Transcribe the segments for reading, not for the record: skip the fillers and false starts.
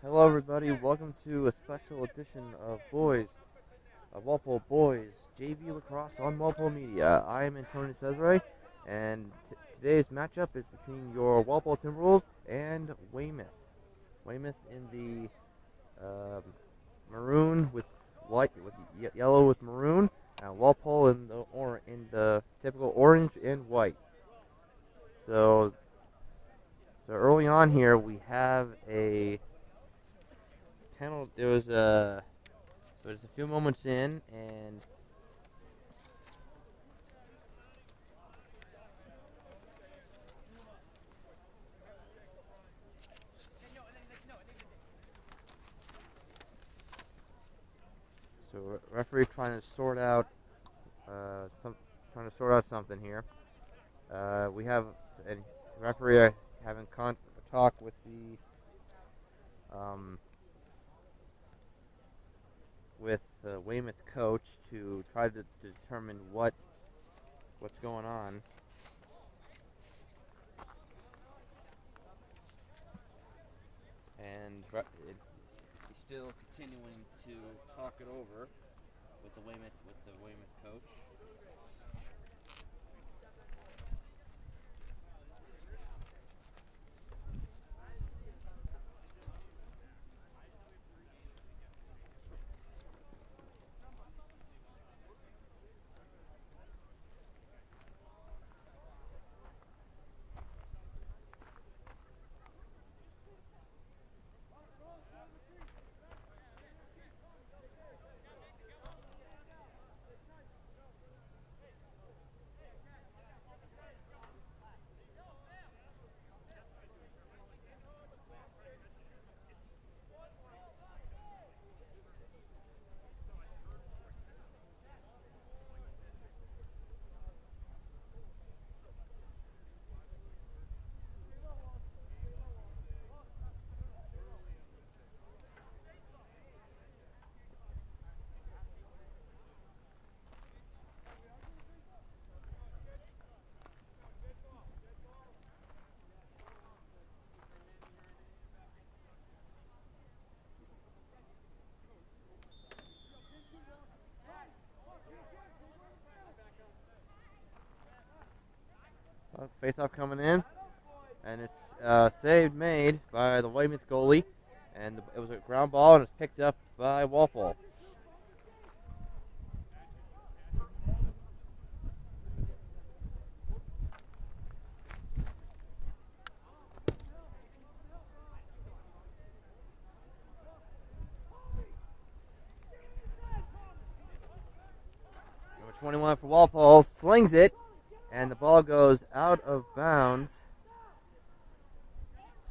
Hello, everybody. Welcome to a special edition of Walpole Boys JV Lacrosse on Walpole Media. I am Antonio Cesare, and today's matchup is between your Walpole Timberwolves and Weymouth. Weymouth in the maroon with white, with yellow with maroon, and Walpole in the typical orange and white. So early on here we have a panel. So it's a few moments in, and so referee trying to sort out something here. We have a referee having talk with the Weymouth coach to try to determine what's going on. And he's still continuing to talk it over with the Weymouth coach. Face-off coming in, and it's save made by the Weymouth goalie, and it was a ground ball, and it's picked up by Walpole. Number 21 for Walpole slings it, and the ball goes out of bounds.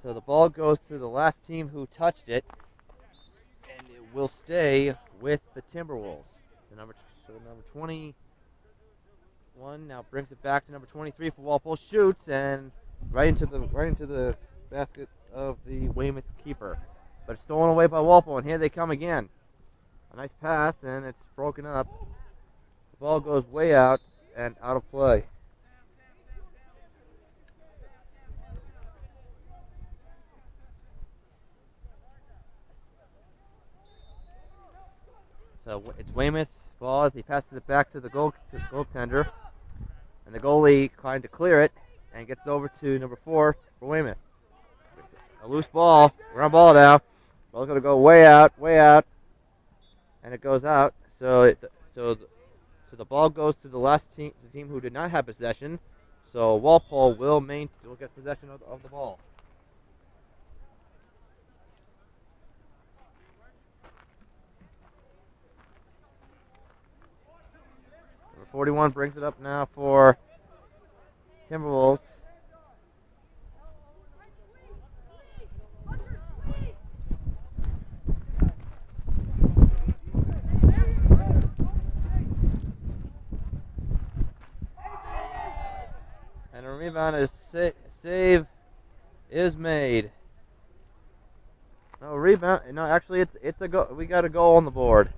So the ball goes to the last team who touched it, and it will stay with the Timberwolves. Number 21 now brings it back to number 23 for Walpole, shoots, and right into the basket of the Weymouth keeper. But it's stolen away by Walpole, and here they come again. A nice pass, and it's broken up. The ball goes way out and out of play. So it's Weymouth ball as he passes it back to the goaltender, and the goalie trying to clear it and gets over to number 4 for Weymouth. A loose ball, ground ball now. Ball's gonna go way out, and it goes out. So the ball goes to the last team, the team who did not have possession. So Walpole will get possession of the ball. Number 41 brings it up now for Timberwolves. And a rebound is save is made. No rebound. No, actually, it's a go. We got a goal on the board.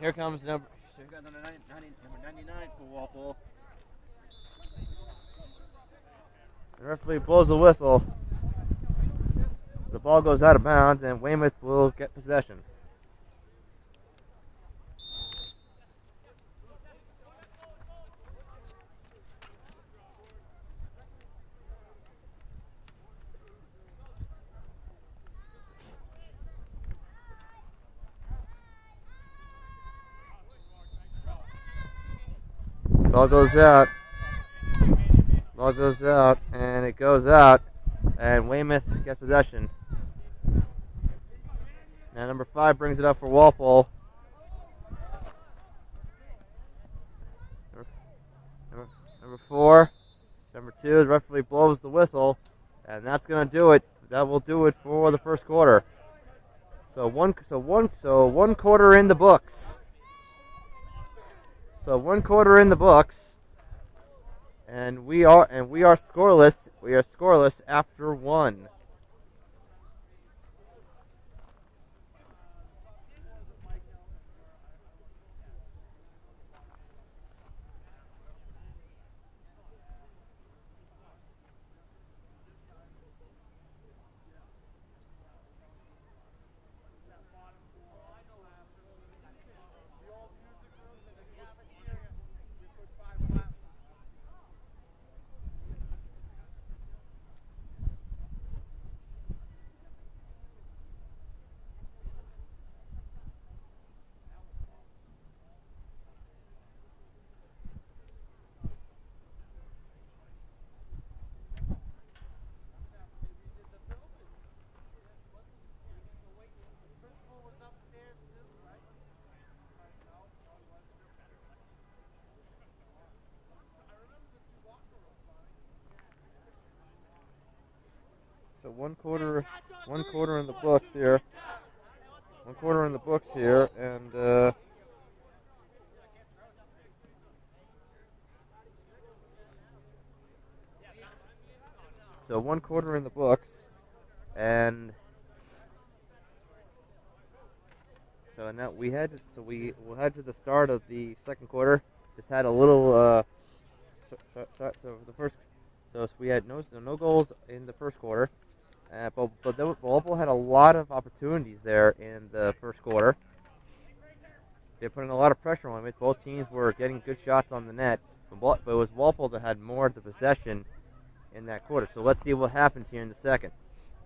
Here comes number 99 for Walpole. The referee blows the whistle. The ball goes out of bounds, and Weymouth will get possession. Ball goes out. Ball goes out, and it goes out, and Weymouth gets possession. Now number 5 brings it up for Walpole. Number 4, number 2, the referee blows the whistle, and that's gonna do it. That will do it for the first quarter. So one quarter in the books. So 1 quarter in the books, and we are scoreless. We are scoreless after 1. So one quarter in the books here. 1 quarter in the books here, and so 1 quarter in the books, and so now we'll head to the start of the second quarter. Just had a little so the first, so we had no goals in the first quarter. But Walpole had a lot of opportunities there in the first quarter. They're putting a lot of pressure on it. Both teams were getting good shots on the net, but it was Walpole that had more of the possession in that quarter. So let's see what happens here in the second.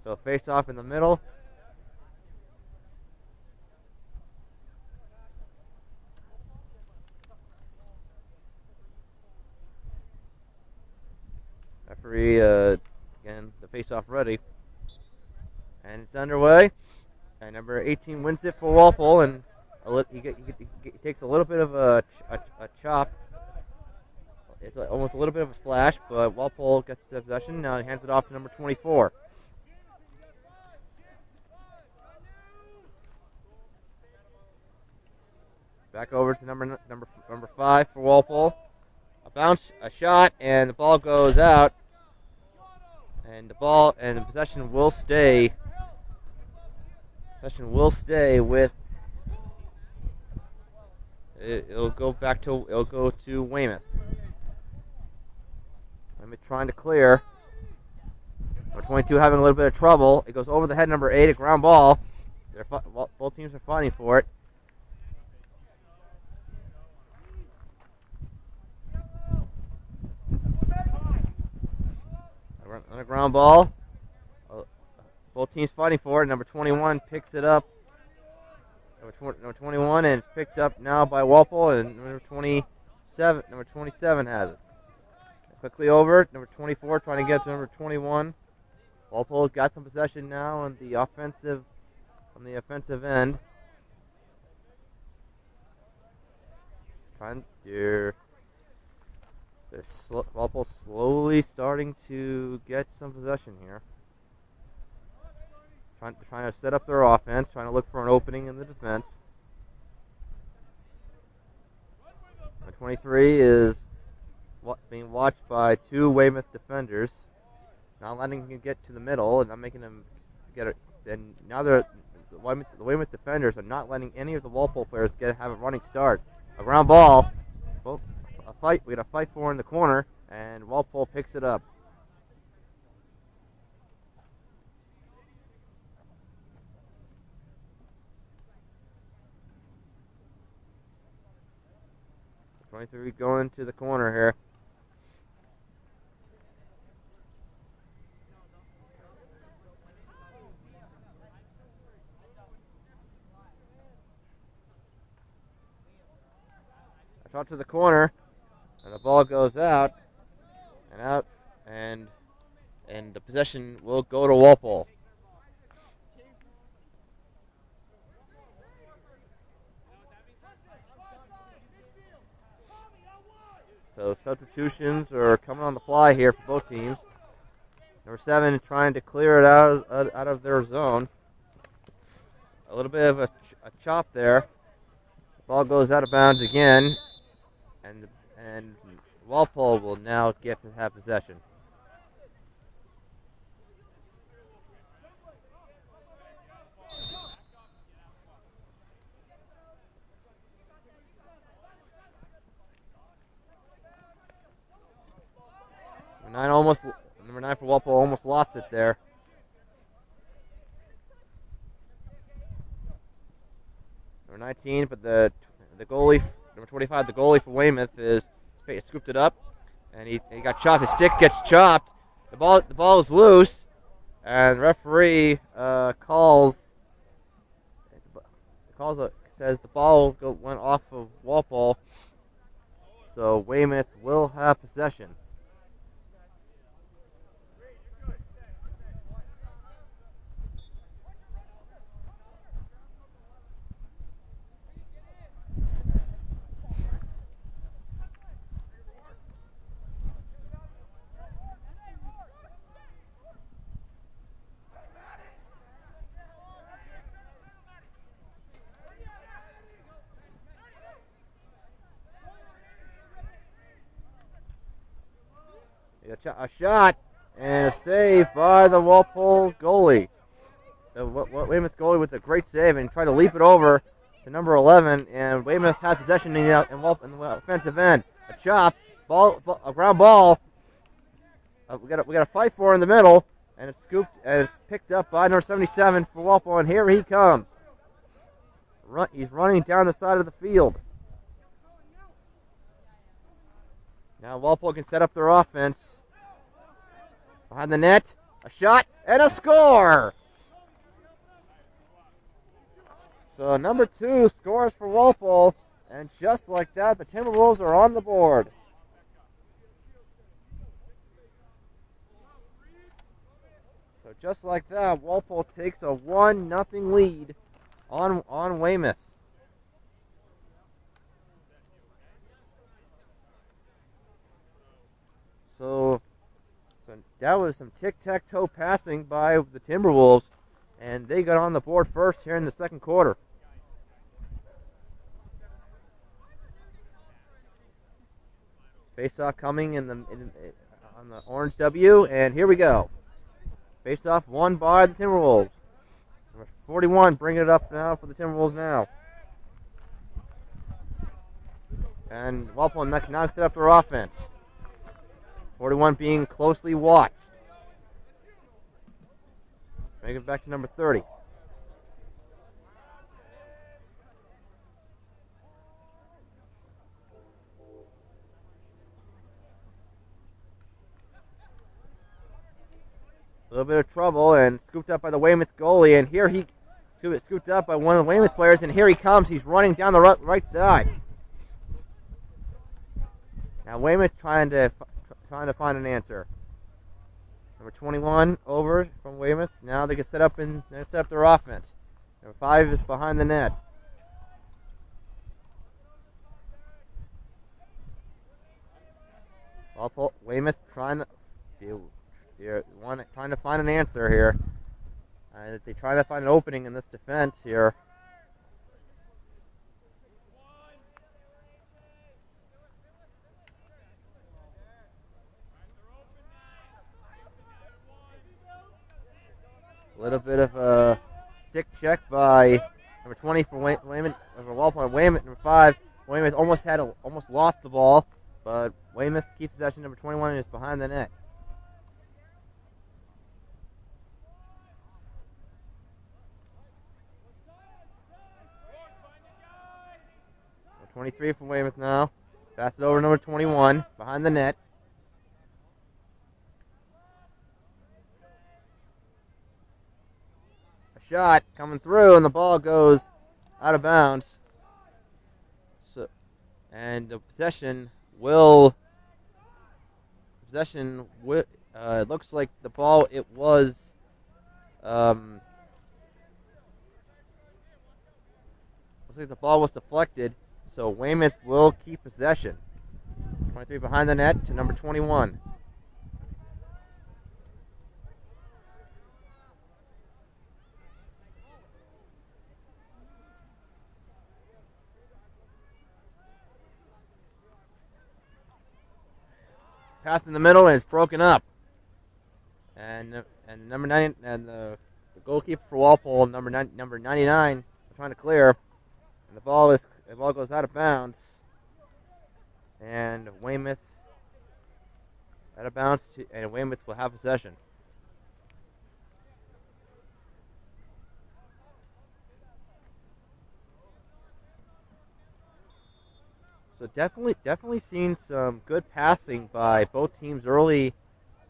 So face off in the middle. Referee, again, the face off ready. And it's underway. And number 18 wins it for Walpole, and he takes a little bit of a chop. It's almost a little bit of a slash, but Walpole gets the possession. Now he hands it off to number 24. Back over to number 5 for Walpole. A bounce, a shot, and the ball goes out. And the possession will stay. Possession will stay with. It'll go to Weymouth. Weymouth trying to clear. Number 22 having a little bit of trouble. It goes over the head of number 8, a ground ball. Both teams are fighting for it. On a ground ball. Both teams fighting for it. Number 21 picks it up. Number 21, and it's picked up now by Walpole, and number 27 has it. Quickly over. Number 24 trying to get to number 21. Walpole's got some possession now on the offensive end. Walpole slowly starting to get some possession here. Trying to set up their offense, trying to look for an opening in the defense. Number 23 is being watched by 2 Weymouth defenders, not letting him get to the middle and not making him get it. And now the Weymouth defenders are not letting any of the Walpole players have a running start. A ground ball. Well, a fight. We got a fight for in the corner, and Walpole picks it up. .23 going to the corner here. A shot to the corner, and the ball goes out, and the possession will go to Walpole. So substitutions are coming on the fly here for both teams. Number 7 trying to clear it out of their zone. A little bit of a chop there. The ball goes out of bounds again, and Walpole will now get to have possession. Number 9 for Walpole almost lost it there. Number 19, but the goalie, number 25, the goalie for Weymouth scooped it up, and he got chopped. His stick gets chopped. The ball is loose, and the referee says the ball went off of Walpole, so Weymouth will have possession. A shot and a save by the Walpole goalie. The Weymouth goalie with a great save and tried to leap it over to number 11, and Weymouth has possession in the offensive end. A chop, a ground ball. We got a fight for in the middle, and it's scooped and it's picked up by number 77 for Walpole, and here he comes. He's running down the side of the field. Now Walpole can set up their offense. Behind the net, a shot, and a score! So number 2 scores for Walpole, and just like that, the Timberwolves are on the board. So just like that, Walpole takes a 1-0 lead on Weymouth. So that was some tic-tac-toe passing by the Timberwolves, and they got on the board first here in the second quarter. Face-off coming on the orange W, and here we go. Face-off won by the Timberwolves. Number 41 bringing it up now for the Timberwolves now. And Walpole now set up their offense. 41 being closely watched. Make it back to number 30. A little bit of trouble and scooped up by the Weymouth goalie, and here he scooped up by one of the Weymouth players, and here he comes. He's running down the right side. Now Weymouth trying to find an answer. Number 21 over from Weymouth. Now they can set up their offense. Number 5 is behind the net. Weymouth trying to find an answer here. They try to find an opening in this defense here. A little bit of Stick check by number 20 for Weymouth. For Walpole. Weymouth, number 5. Weymouth almost lost the ball, but Weymouth keeps possession. Number 21 is behind the net. 23 for Weymouth now. Pass it over to number 21 behind the net. A shot coming through, and the ball goes out of bounds. And the possession will. It looks like the ball. It was. Looks like the ball was deflected. So Weymouth will keep possession. 23 behind the net to number 21. Pass in the middle, and it's broken up. And number 9 and the goalkeeper for Walpole, number 99, trying to clear, and the ball goes out of bounds. And Weymouth out of bounds, and Weymouth will have possession. So definitely seen some good passing by both teams early.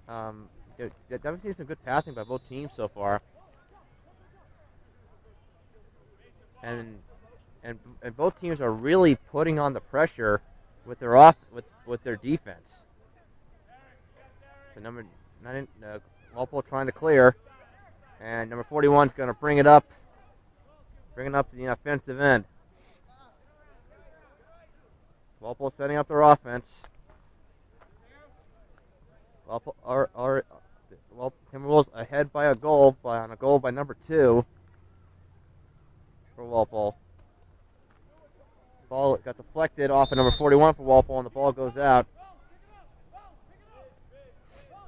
Definitely seen some good passing by both teams so far. And both teams are really putting on the pressure with their with their defense. So number 9, Walpole trying to clear, and number 41 is going to bring it up to the offensive end. Walpole setting up their offense. Timberwolves ahead by a goal by number 2 for Walpole. Ball got deflected off of number 41 for Walpole, and the ball goes out.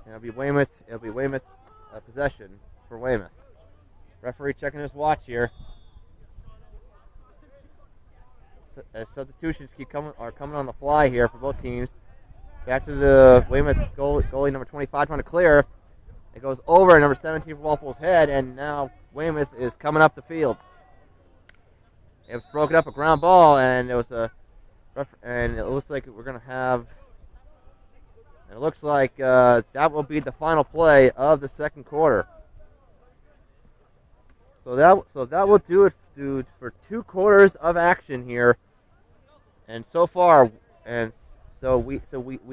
And it'll be Weymouth possession for Weymouth. Referee checking his watch here. As substitutions are coming on the fly here for both teams. Back to the Weymouth goalie number 25 trying to clear. It goes over number 17 for Walpole's head, and now Weymouth is coming up the field. It was broken up a ground ball, and it looks like we're gonna have. And it looks like that will be the final play of the second quarter. So that will do it, dude, for 2 quarters of action here. And so far, so we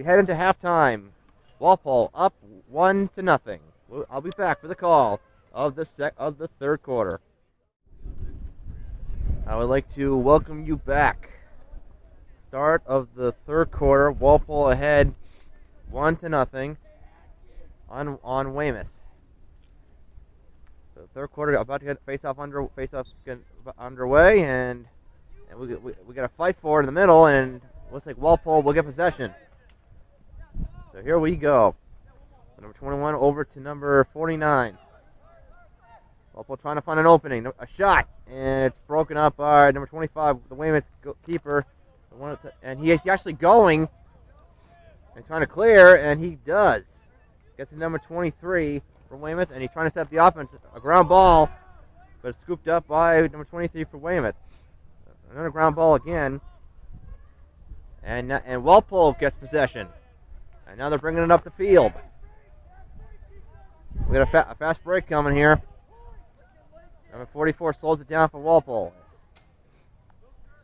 head into halftime. Walpole up 1-0. I'll be back for the call of the third quarter. I would like to welcome you back. Start of the third quarter. Walpole ahead 1-0 on Weymouth. So third quarter about to get face-off underway, and we got a fight for it in the middle, and looks like Walpole will get possession. So here we go. Number 21 over to number 49. Walpole trying to find an opening. A shot, and it's broken up by number 25, the Weymouth keeper. And he's actually going and trying to clear, and he does. Gets to number 23 for Weymouth, and he's trying to set up the offense. A ground ball, but it's scooped up by number 23 for Weymouth. Another ground ball again. And Walpole gets possession. And now they're bringing it up the field. We got a fast break coming here. Number 44 slows it down for Walpole.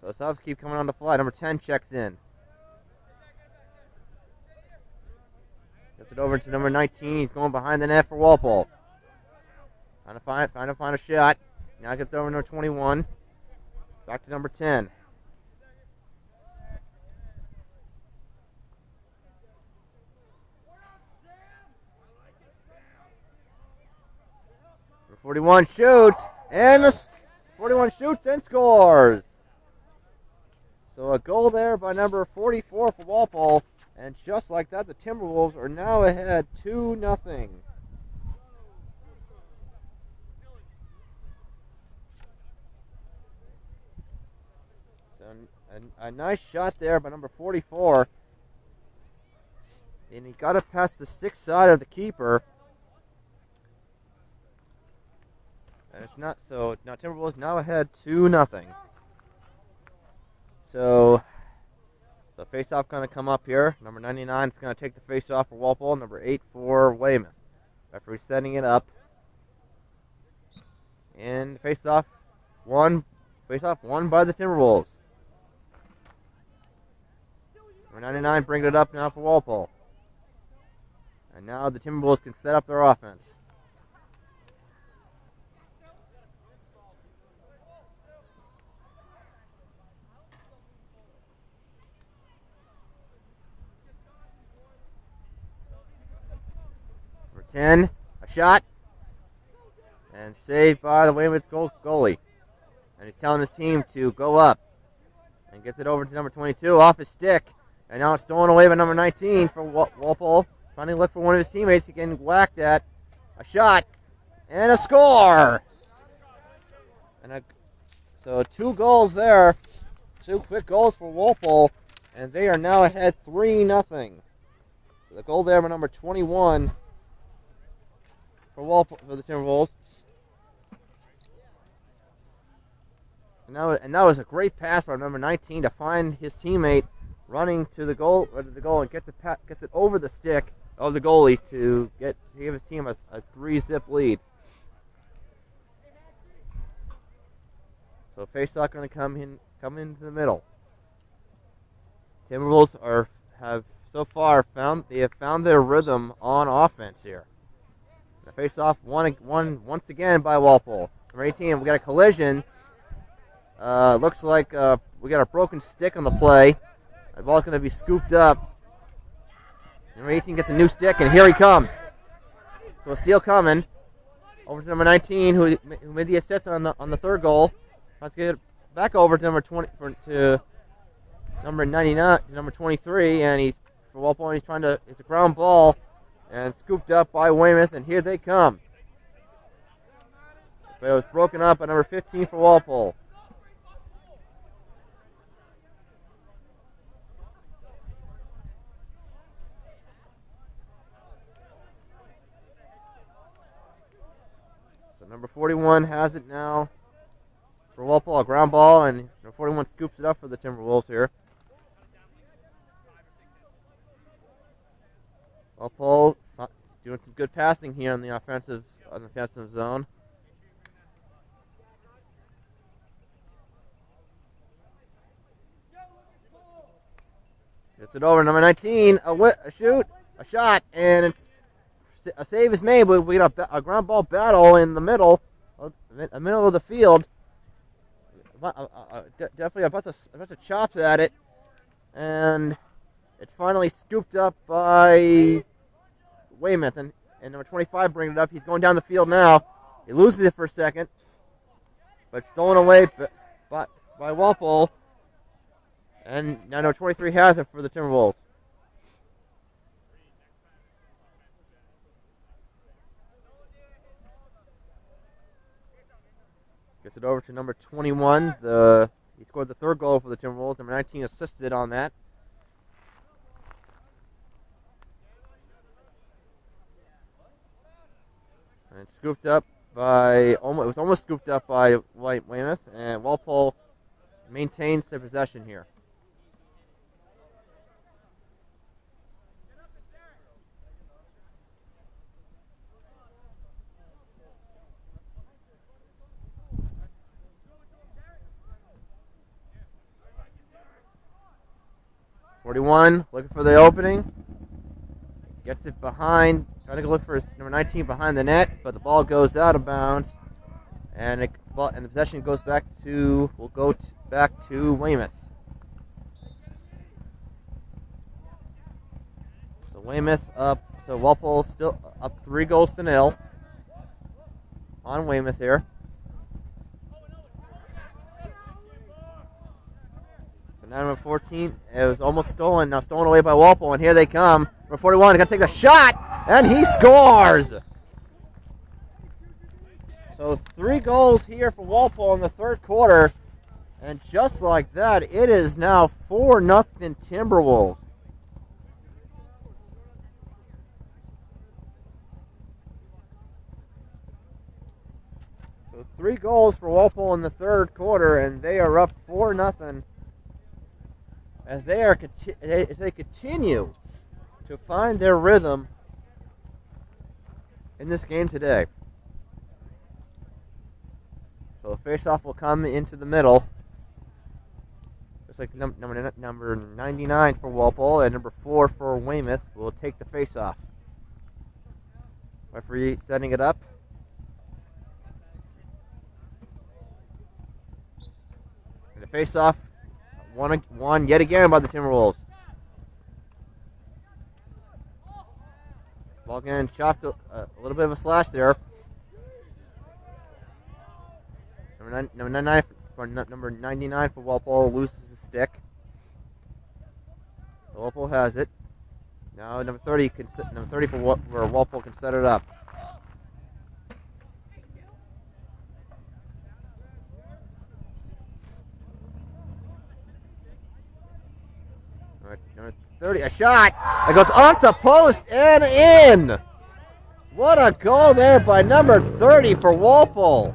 So the subs keep coming on the fly. Number 10 checks in. Gets it over to number 19. He's going behind the net for Walpole. Trying to find a shot. Now gets it over to number 21. Back to number 10. Number 41 shoots, and 41 shoots and scores. So a goal there by number 44 for Walpole, and just like that, the Timberwolves are now ahead 2-0. A nice shot there by number 44. And he got it past the stick side of the keeper. And it's not, so now Timberwolves now ahead 2-0. So the face-off going to come up here. Number 99 is going to take the face-off for Walpole. Number 8 for Weymouth. Referee setting it up. And face-off won by the Timberwolves. Number 99 bringing it up now for Walpole. And now the Timberwolves can set up their offense. Number 10, a shot. And saved by the Weymouth goalie. And he's telling his team to go up. And gets it over to number 22 off his stick. And now it's stolen away by number 19 for Walpole. Trying to look for one of his teammates. Getting whacked at. A shot. And a score. So 2 goals there. 2 quick goals for Walpole. And they are now ahead 3-0. So the goal there by number 21 for Walpole, for the Timberwolves. And that was a great pass by number 19 to find his teammate running to the goal and gets it over the stick of the goalie to give his team a 3-zip lead. So face-off going to come into the middle. Timberwolves have so far found their rhythm on offense here. The face-off won once again by Walpole. Number 18, we got a collision. Looks like we got a broken stick on the play. The ball's going to be scooped up. Number 18 gets a new stick, and here he comes. So a steal coming. Over to number 19, who made the assist on the third goal. Let's get it back over to number 20 to number 99 to number 23, and for Walpole. He's it's a ground ball, and scooped up by Weymouth, and here they come. But it was broken up by number 15 for Walpole. Number 41 has it now for Walpole, a ground ball, and number 41 scoops it up for the Timberwolves here. Walpole doing some good passing here on the offensive zone. Gets it over, number 19, a shoot, a shot, and a save is made, but we got a ground ball battle in the middle of the field. Definitely a bunch of chops at it, and it's finally scooped up by Weymouth, and number 25 brings it up. He's going down the field now. He loses it for a second, but stolen away by Walpole, and now number 23 has it for the Timberwolves. Gets it over to number 21. He scored the third goal for the Timberwolves. Number 19 assisted on that. And scooped up by almost scooped up by Weymouth, and Walpole maintains their possession here. .41 looking for the opening. Gets it behind. Trying to look for number 19 behind the net, but the ball goes out of bounds, and the possession goes back to Weymouth. So Weymouth up. So Walpole still up 3-0 on Weymouth here. So now number 14, it was almost stolen. Now stolen away by Walpole, and here they come. Number 41 is going to take the shot, and he scores! So 3 goals here for Walpole in the third quarter, And just like that, it is now 4-0 Timberwolves. So 3 goals for Walpole in the third quarter, and they are up 4-0 as they continue to find their rhythm in this game today. So the face-off will come into the middle. Just like number 99 for Walpole and number 4 for Weymouth will take the face-off. Referee setting it up. And the face-off won yet again by the Timberwolves. Ball again chopped a little bit of a slash there. Number 99 for Walpole loses his stick. So Walpole has it. Now number 30 for Walpole can set it up. Number 30, a shot that goes off the post and in. What a goal there by number 30 for Walpole.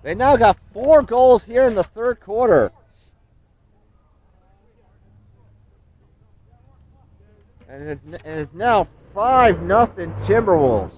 They now got 4 goals here in the third quarter. And it's now 5-0 Timberwolves.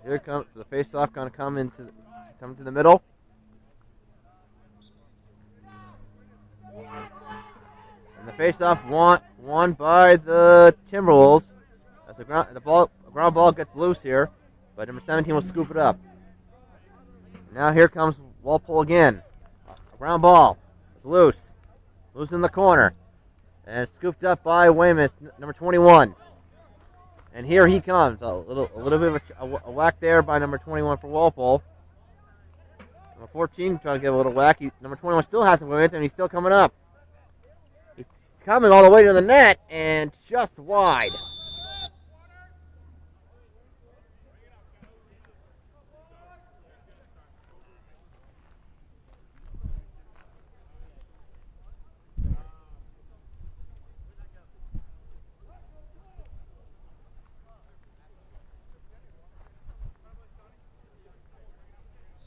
Here comes the face-off, going to come to the middle. And the face-off won by the Timberwolves. As the ground ball gets loose here, but number 17 will scoop it up. Now here comes Walpole again. A ground ball. It's loose in the corner, and it's scooped up by Weymouth, number 21. And here he comes. A little bit of a whack there by number 21 for Walpole. Number 14 trying to get a little whack. Number 21 still has him with it, and he's still coming up. He's coming all the way to the net, and just wide.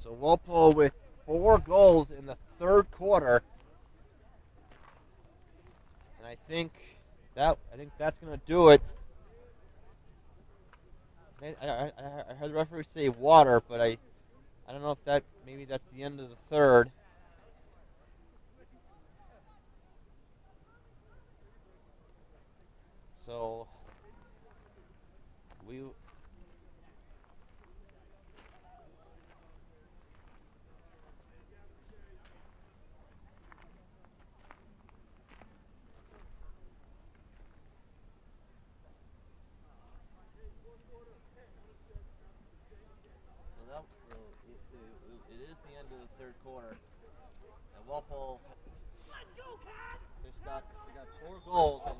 So Walpole with 4 goals in the third quarter, and I think that's going to do it. I heard the referee say water, but I don't know if maybe that's the end of the third. So we. It is the end of the third quarter, and Walpole they got 4 goals and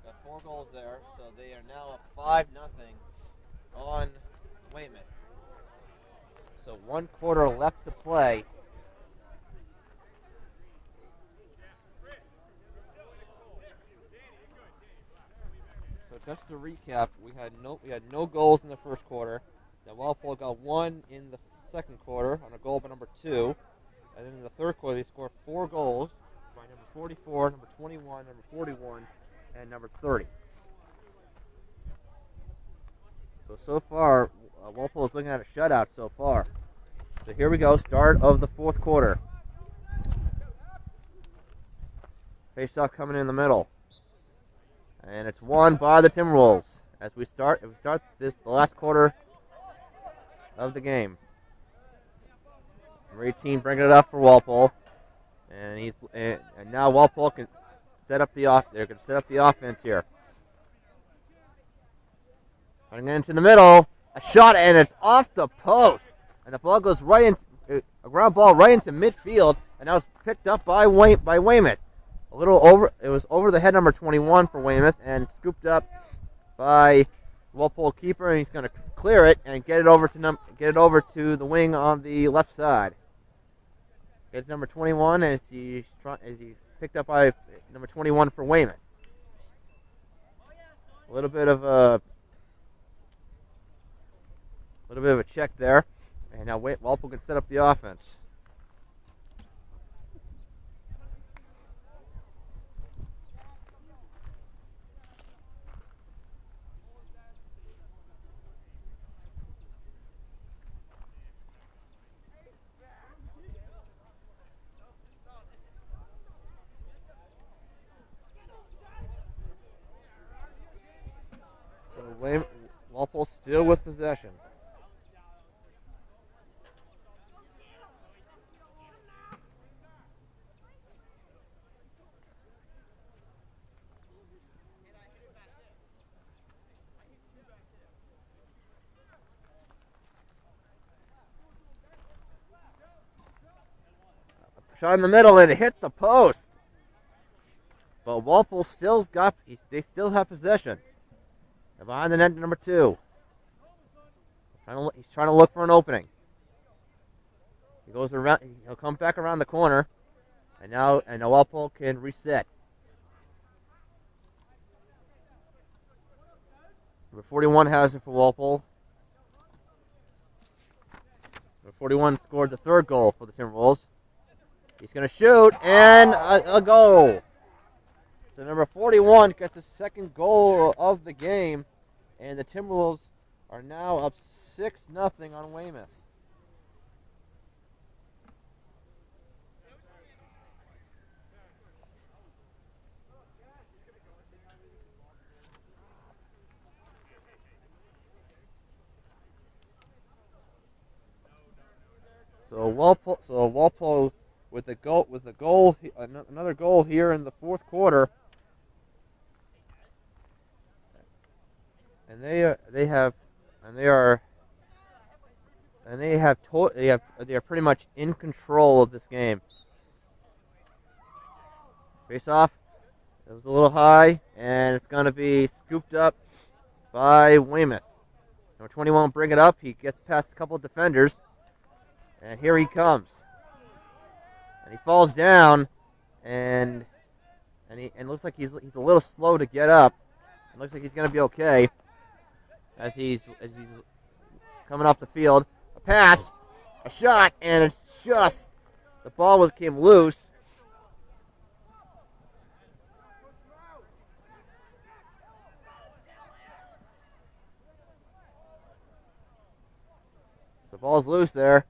got 4 goals there, so they are now up 5-0 on Weymouth. So 1 quarter left to play. So just to recap, we had no goals in the first quarter. Then Walpole got 1 in the second quarter on a goal by number 2. And then in the third quarter, they scored 4 goals by number 44, number 21, number 41, and number 30. So far, Walpole is looking at a shutout so far. So here we go, start of the fourth quarter. Faceoff coming in the middle. And it's won by the Timberwolves as we start the last quarter of the game. Number 18 bringing it up for Walpole, and now Walpole can set up the off. They're going to set up the offense here. Running into the middle, a shot, and it's off the post, and the ball goes right into a ground ball right into midfield, and that was picked up by Weymouth. A little over, it was over the head number 21 for Weymouth, and scooped up by Walpole keeper, and he's going to clear it and get it over to the wing on the left side. It's number 21 as he picked up by number 21 for Weymouth. A little bit of a check there, and now Walpole can set up the offense. Walpole still with possession. Shot in the middle and it hit the post. But Walpole they still have possession. They're behind the net, number 2. He's trying to look for an opening. He goes around. He'll come back around the corner, and now Walpole can reset. Number 41 has it for Walpole. Number 41 scored the 3rd goal for the Timberwolves. He's going to shoot, and a goal. So number 41 gets the 2nd goal of the game, and the Timberwolves are now up 6-0 on Weymouth. So Walpole with another goal here in the 4th quarter. And they are pretty much in control of this game. Face off. It was a little high, and it's going to be scooped up by Weymouth. Number 21 will bring it up. He gets past a couple of defenders, and here he comes. And he falls down, and looks like he's a little slow to get up. It looks like he's going to be okay. As he's coming off the field. A pass, a shot, and it's just, the ball came loose. So the ball's loose there,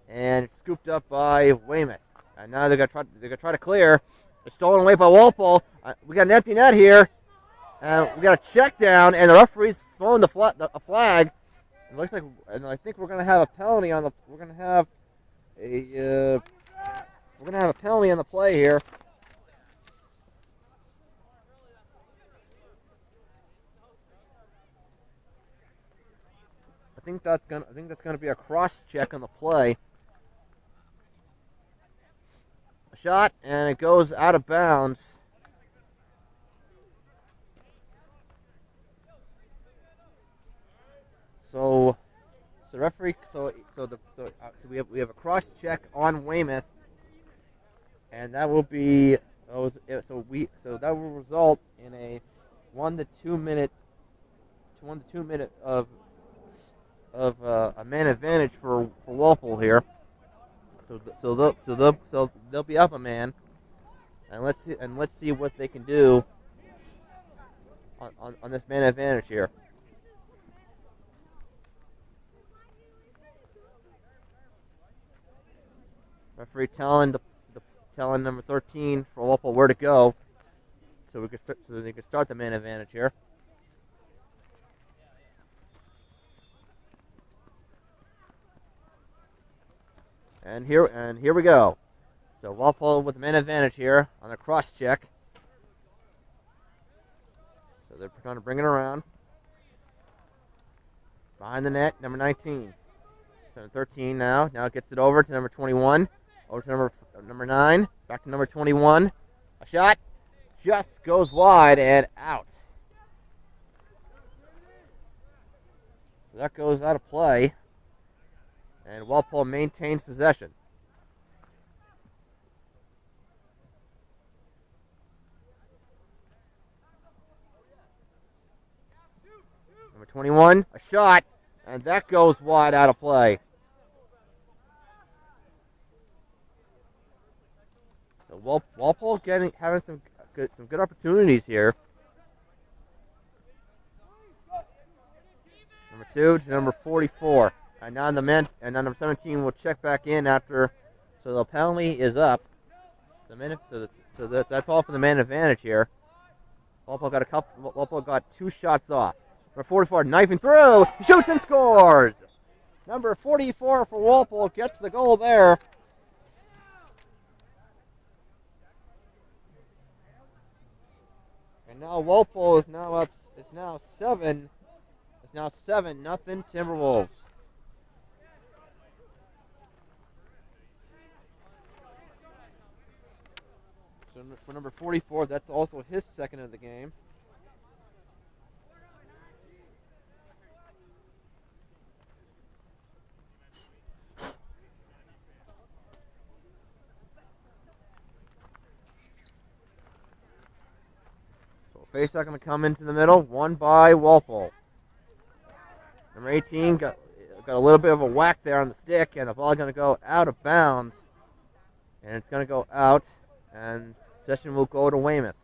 and it's scooped up by Weymouth. And now they're gonna try to clear. It's stolen away by Walpole. We got an empty net here. We got a check down, and the referee's throwing a flag. It looks like, and I think we're gonna have a penalty on the. We're gonna have a penalty on the play here. I think that's gonna be a cross check on the play. A shot, and it goes out of bounds. So the referee. We have a cross check on Weymouth, and that will be. So that will result in a 1 to 2 minute of a man advantage for Walpole here. So they'll be up a man, and let's see what they can do on this man advantage here. Referee telling number 13 for Walpole where to go, so they can start the man advantage here. And here we go. So Walpole with the man advantage here on the cross check. So they're trying to bring it around. Behind the net, number 19. So 13 now. Now it gets it over to number 21. Over to number 9. Back to number 21. A shot. Just goes wide and out. So that goes out of play. And Walpole maintains possession. Number 21, a shot, and that goes wide out of play. So Walpole having some good opportunities here. Number 2 to number 44. And now number 17 will check back in after. So the penalty is up. That's all for the man advantage here. Walpole got 2 shots off. Number 44 knifing through. He shoots and scores. Number 44 for Walpole gets the goal there. And now Walpole is now up. It's now 7. It's now 7-0 Timberwolves. So for number 44, that's also his second of the game. So face not going to come into the middle, won by Walpole. Number 18 got a little bit of a whack there on the stick, and the ball is going to go out of bounds. And it's going to go out, and possession will go to Weymouth.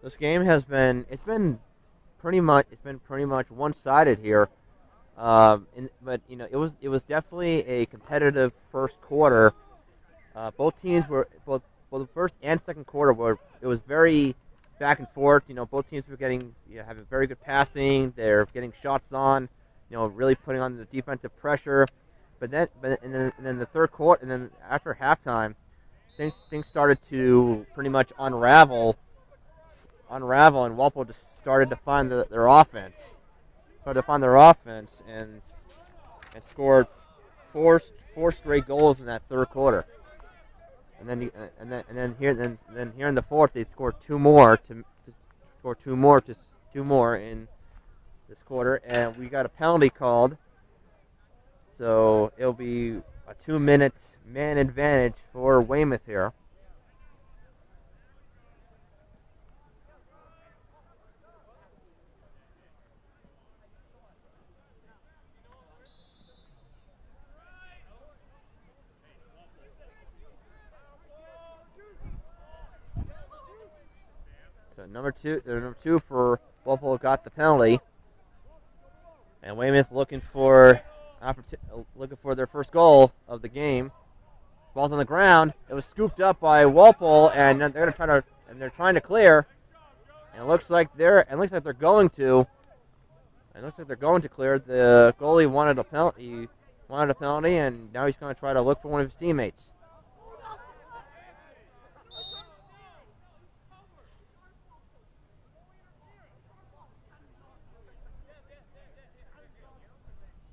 This game has been pretty much one-sided here. But you know, it was definitely a competitive first quarter. Both teams were both the first and second quarter it was very back and forth. You know, both teams were having very good passing. They're getting shots on. You know, really putting on the defensive pressure. But then the third quarter, and then after halftime, things started to pretty much unravel, and Walpole just started to find their offense. And scored four straight goals in that third quarter. And then here in the fourth, they scored two more in this quarter, and we got a penalty called. So it'll be a 2-minute man advantage for Weymouth here. So number two for Walpole got the penalty, and Weymouth looking for their first goal of the game. Ball's on the ground. It was scooped up by Walpole, and they're trying to clear. And it looks like they're going to clear. The goalie wanted a penalty, and now he's going to try to look for one of his teammates.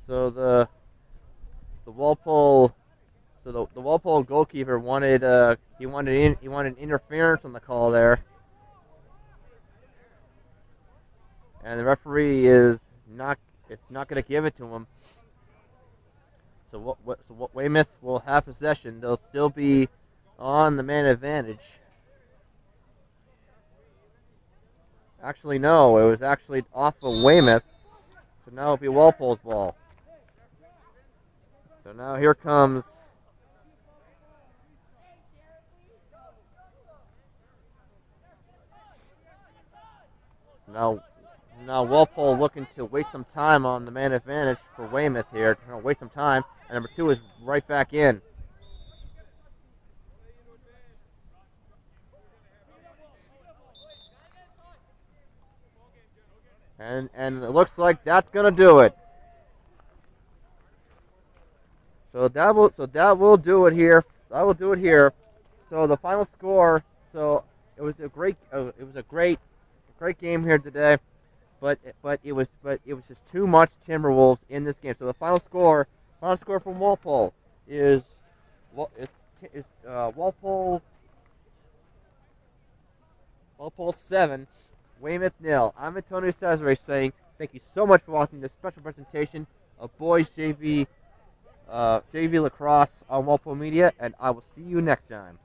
So the Walpole goalkeeper wanted interference on the call there, and the referee is not going to give it to him. So Weymouth will have possession. They'll still be on the man advantage. Actually, no, it was actually off of Weymouth. So now it'll be Walpole's ball. So now here comes now Walpole looking to waste some time on the man advantage for Weymouth here. Trying to waste some time, and number 2 is right back in. And it looks like that's gonna do it. So that will do it here. That will do it here. So the final score. So it was a great great game here today. But it was just too much Timberwolves in this game. So the final score from Walpole is Walpole 7, Weymouth 0. I'm Antonio Cesare saying thank you so much for watching this special presentation of boys JV lacrosse on Walpole Media, and I will see you next time.